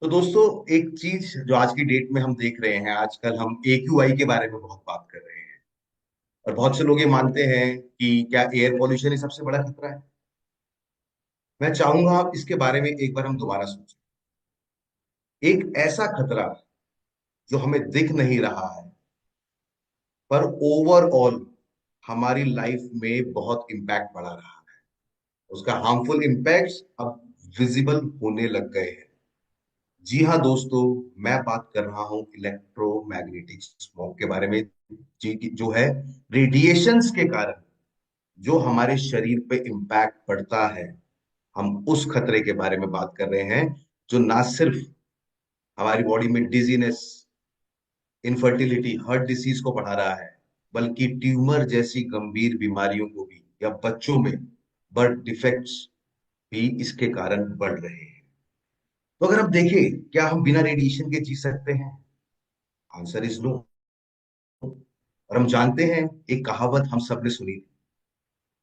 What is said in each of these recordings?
तो दोस्तों, एक चीज जो आज की डेट में हम देख रहे हैं, आजकल हम AQI के बारे में बहुत बात कर रहे हैं। और बहुत से लोग ये मानते हैं कि क्या एयर पॉल्यूशन ही सबसे बड़ा खतरा है। मैं चाहूंगा आप इसके बारे में एक बार हम दोबारा सोचें। एक ऐसा खतरा जो हमें दिख नहीं रहा है, पर ओवरऑल हमारी लाइफ में बहुत इम्पैक्ट पड़ा रहा है। उसका हार्मफुल इम्पैक्ट्स अब विजिबल होने लग गए हैं। जी हाँ दोस्तों, मैं बात कर रहा हूं इलेक्ट्रोमैग्नेटिक स्मोक के बारे में। जी, जो है रेडिएशंस के कारण जो हमारे शरीर पे इम्पैक्ट पड़ता है, हम उस खतरे के बारे में बात कर रहे हैं। जो ना सिर्फ हमारी बॉडी में डिजीनेस, इनफर्टिलिटी, हार्ट डिसीज को बढ़ा रहा है, बल्कि ट्यूमर जैसी गंभीर बीमारियों को भी, या बच्चों में बर्थ डिफेक्ट्स भी इसके कारण बढ़ रहे हैं। तो अगर हम देखें, क्या हम बिना रेडिएशन के जी सकते हैं? Answer is no. और हम जानते हैं, एक कहावत हम सबने सुनी,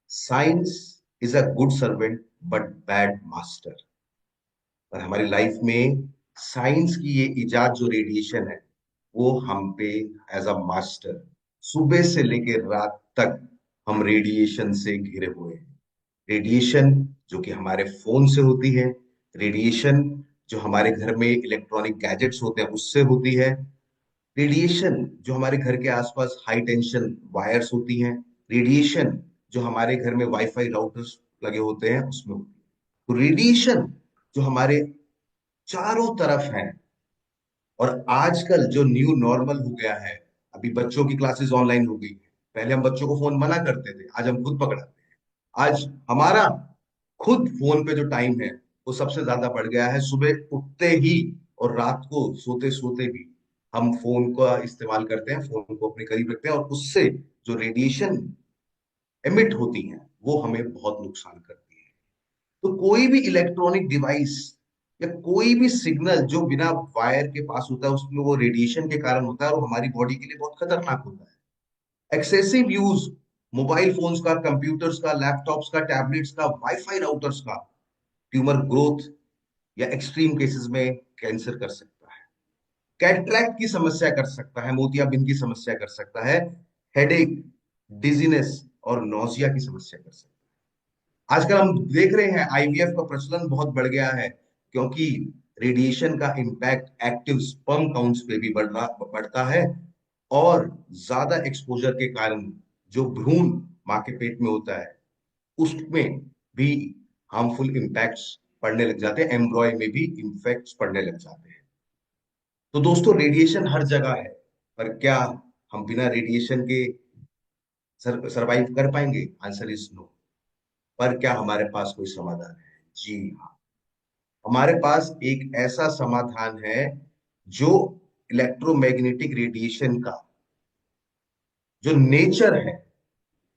science is a good servant but bad master. और हमारी लाइफ में साइंस की ये इजाद जो रेडिएशन है, वो हम पे एज अ मास्टर, सुबह से लेकर रात तक हम रेडिएशन से घिरे हुए हैं। रेडिएशन जो कि हमारे फोन से होती है, रेडिएशन जो हमारे घर में इलेक्ट्रॉनिक गैजेट्स होते हैं उससे होती है, रेडिएशन जो हमारे घर के आसपास हाई टेंशन वायर्स होती हैं, रेडिएशन जो हमारे घर में वाईफाई राउटर्स लगे होते हैं उसमें होती है। तो रेडिएशन जो हमारे चारों तरफ है। और आजकल जो न्यू नॉर्मल हो गया है, अभी बच्चों की क्लासेस ऑनलाइन हो गई है। पहले हम बच्चों को फोन मना करते थे, आज हम खुद पकड़ाते हैं। आज हमारा खुद फोन पे जो टाइम है वो सबसे ज्यादा बढ़ गया है। सुबह उठते ही और रात को सोते सोते भी हम फोन का इस्तेमाल करते हैं, फोन को अपने करीब रखते हैं, और उससे जो रेडिएशन एमिट होती है वो हमें बहुत नुकसान करती है। तो कोई भी इलेक्ट्रॉनिक डिवाइस या कोई भी सिग्नल जो बिना वायर के पास होता है, उसमें वो रेडिएशन के कारण होता है और हमारी बॉडी के लिए बहुत खतरनाक होता है। एक्सेसिव यूज मोबाइल फोन्स का, कंप्यूटर्स का, लैपटॉप्स का, टैबलेट्स का, वाईफाई राउटर्स का ट्यूमर ग्रोथ या एक्सट्रीम केसेस में कैंसर कर सकता है, कैटरैक्ट की समस्या कर सकता है, मोतियाबिंद की समस्या कर सकता है, हेडेक, डिजीनेस और नोजिया की समस्या कर सकता है। आजकल हम देख रहे हैं IVF का प्रचलन बहुत बढ़ गया है, क्योंकि रेडिएशन का इम्पैक्ट एक्टिव स्पर्म काउंट्स पे भी बढ़ता है। और ज्यादा एक्सपोजर के कारण जो भ्रूण मां के पेट में होता है उसमें भी हार्मफुल इम्पैक्ट्स पड़ने लग जाते हैं, एम्ब्रॉय में भी इम्पैक्ट्स पड़ने लग जाते हैं। तो दोस्तों, रेडिएशन हर जगह है, पर क्या हम बिना रेडिएशन के सरवाइव कर पाएंगे? Answer is no. पर क्या हमारे पास कोई समाधान है? जी हाँ, हमारे पास एक ऐसा समाधान है जो इलेक्ट्रोमैग्नेटिक रेडिएशन का जो नेचर है,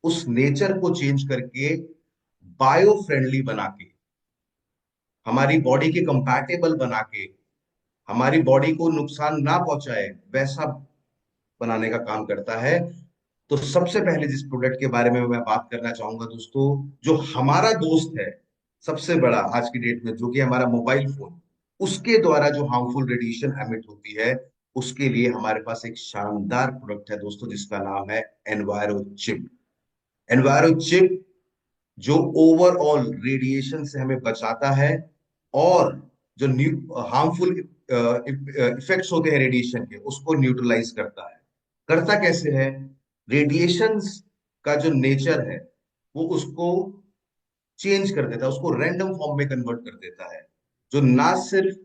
उस नेचर को चेंज करके बायो फ्रेंडली बना के, हमारी बॉडी के कंपैटिबल बना के, हमारी बॉडी को नुकसान ना पहुंचाए वैसा बनाने का काम करता है। तो सबसे पहले जिस प्रोडक्ट के बारे में मैं बात करना चाहूंगा दोस्तों, जो हमारा दोस्त है सबसे बड़ा आज की डेट में, जो कि हमारा मोबाइल फोन, उसके द्वारा जो हार्मफुल रेडिएशन एमिट होती है, उसके लिए हमारे पास एक शानदार प्रोडक्ट है दोस्तों, जिसका नाम है एनवायरो चिप। एनवायरो चिप जो ओवरऑल रेडिएशन से हमें बचाता है, और जो हार्मफुल इफेक्ट्स होते हैं रेडिएशन के, उसको न्यूट्रलाइज करता है। करता कैसे है? रेडिएशंस का जो नेचर है वो उसको चेंज कर देता है, उसको रैंडम फॉर्म में कन्वर्ट कर देता है, जो ना सिर्फ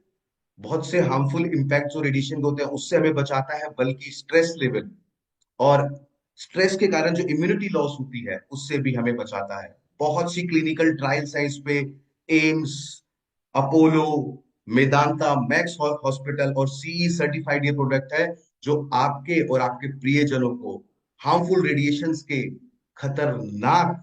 बहुत से हार्मफुल इम्पैक्ट जो रेडिएशन के होते हैं उससे हमें बचाता है, बल्कि स्ट्रेस लेवल और स्ट्रेस के कारण जो इम्यूनिटी लॉस होती है उससे भी हमें बचाता है। बहुत सी क्लिनिकल ट्रायल्स हैं इस पे। AIIMS, Apollo, Medanta, max hospital और CE सर्टिफाइड ये प्रोडक्ट है, जो आपके और आपके प्रियजनों को हार्मफुल रेडिएशंस के खतरनाक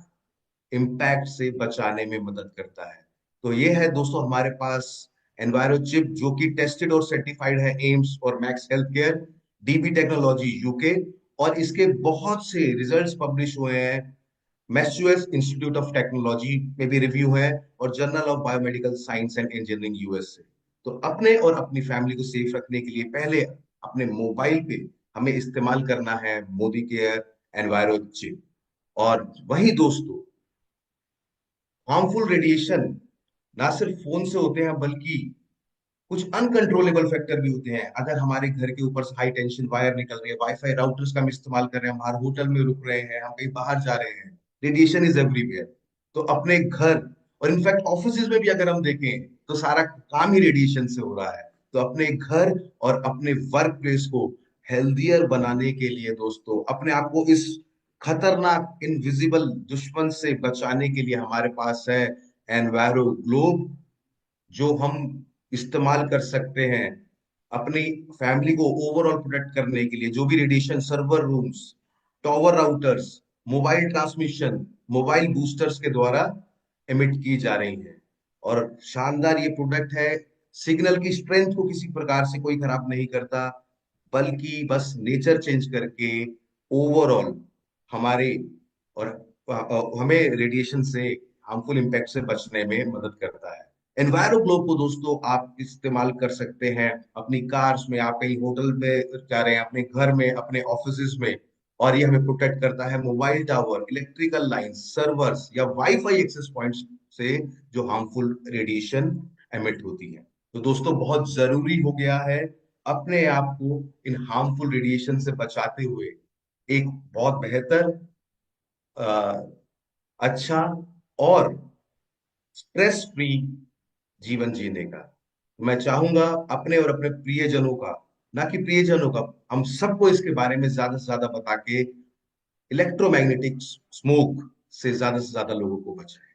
इम्पैक्ट से बचाने में मदद करता है। तो ये है दोस्तों हमारे पास एनवायरो चिप, जो कि टेस्टेड और सर्टिफाइड है एम्स और max health care, DB technology UK, और इसके बहुत से रिजल्ट्स पब्लिश हुए हैं। मैसूएट्स इंस्टीट्यूट ऑफ टेक्नोलॉजी में भी रिव्यू है, और journal of biomedical science and engineering US से। तो अपने और अपनी फैमिली को सेफ रखने के लिए पहले अपने मोबाइल पे हमें इस्तेमाल करना है मोदी केयर एनवायरो चिप। और वही दोस्तों, हार्मफुल रेडिएशन ना सिर्फ फोन से होते हैं बल्कि कुछ अनकंट्रोलेबल फैक्टर भी होते हैं। अगर हमारे घर के ऊपर से हाई टेंशन वायर निकल रही है, वाईफाई राउटर्स का हम इस्तेमाल कर रहे हैं, हम हर होटल में रुक रहे हैं, हम कहीं बाहर जा रहे हैं, रेडिएशन इज एवरीवेयर। तो अपने घर और इनफैक्ट ऑफिस में भी अगर हम देखें तो सारा काम ही रेडिएशन से हो रहा है। तो अपने घर और अपने वर्क प्लेस को हेल्दियर बनाने के लिए दोस्तों, अपने आप को इस खतरनाक इनविजिबल दुश्मन से बचाने के लिए हमारे पास है एनवायरो ग्लोब, जो हम इस्तेमाल कर सकते हैं अपनी फैमिली को ओवरऑल प्रोटेक्ट करने के लिए। जो भी radiation server rooms, tower routers, mobile transmission, mobile boosters के द्वारा एमिट की जा रही है। और शानदार ये प्रोडक्ट है, सिग्नल की स्ट्रेंथ को किसी प्रकार से कोई खराब नहीं करता, बल्कि बस नेचर चेंज करके ओवरऑल हमारे और हमें रेडिएशन से, हार्मफुल इम्पैक्ट से बचने में मदद करता है। एनवायरो ग्लोब को दोस्तों आप इस्तेमाल कर सकते हैं अपनी कार्स में, आप कहीं होटल में जा रहे हैं, अपने घर में, अपने ऑफिस में। और ये हमें प्रोटेक्ट करता है mobile tower, electrical line, servers या वाईफाई एक्सेस पॉइंट्स से जो हार्मफुल रेडिएशन एमिट होती है। तो दोस्तों बहुत जरूरी हो गया है अपने आप को इन हार्मफुल रेडिएशन से बचाते हुए एक बहुत बेहतर, अच्छा और स्ट्रेस फ्री जीवन जीने का। मैं चाहूंगा अपने और अपने प्रियजनों का, ना कि प्रियजनों का, हम सबको इसके बारे में ज्यादा से ज्यादा बता के इलेक्ट्रोमैग्नेटिक स्मोक से ज्यादा लोगों को बचाएं।